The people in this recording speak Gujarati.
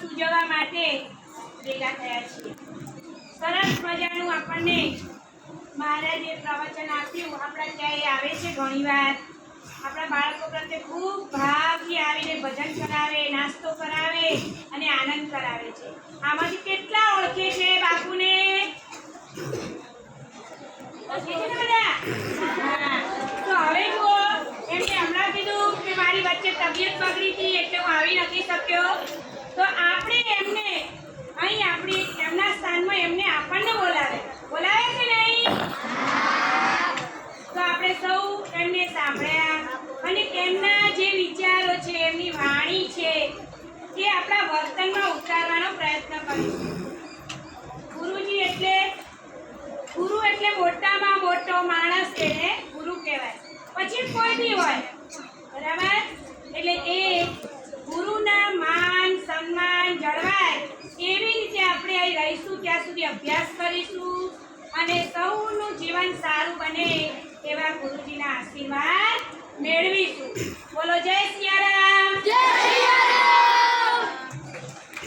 સૂજવવા માટે ભેગા થયા છીએ। સરસ મજાનું આપણને મહારાજે પ્રવચન આપ્યું। આપણા ત્યાં આવે છે ઘણીવાર, આપણા બાળકો પ્રત્યે ખૂબ ભાવથી આવીને ભજન કરાવે, નાસ્તો કરાવે અને આનંદ કરાવે છે। આમાંથી કેટલા ઓળખે છે બાપુને? ઓળખે છે ને બધા? હા। તો હવે જુઓ, એમને હમણાં કીધું કે મારી વચ્ચે તબિયત બગડી હતી એટલે હું આવી નથી શક્યો, તો આપણે એમને અહીં આપણી એમના સ્થાનમાં એમને આપણને બોલાવે કે નહીં? તો આપણે સૌ એમને સાંભળ્યા અને એમના જે વિચારો છે, એમની વાણી છે, તે આપણા વર્તનમાં ઉતારવાનો પ્રયત્ન કરીશું। ગુરુ એટલે મોટામાં મોટો માણસ, એને ગુરુ કહેવાય। પછી કોઈ બી હોય, બરાબર? એટલે એ ગુરુના માન સન્માન જળવાય એવી રીતે આપણે અહીં રહીશું, ત્યાં સુધી અભ્યાસ કરીશું અને સૌનું જીવન સારું બને એવા ગુરુજીના આશીર્વાદ મેળવીશું। બોલો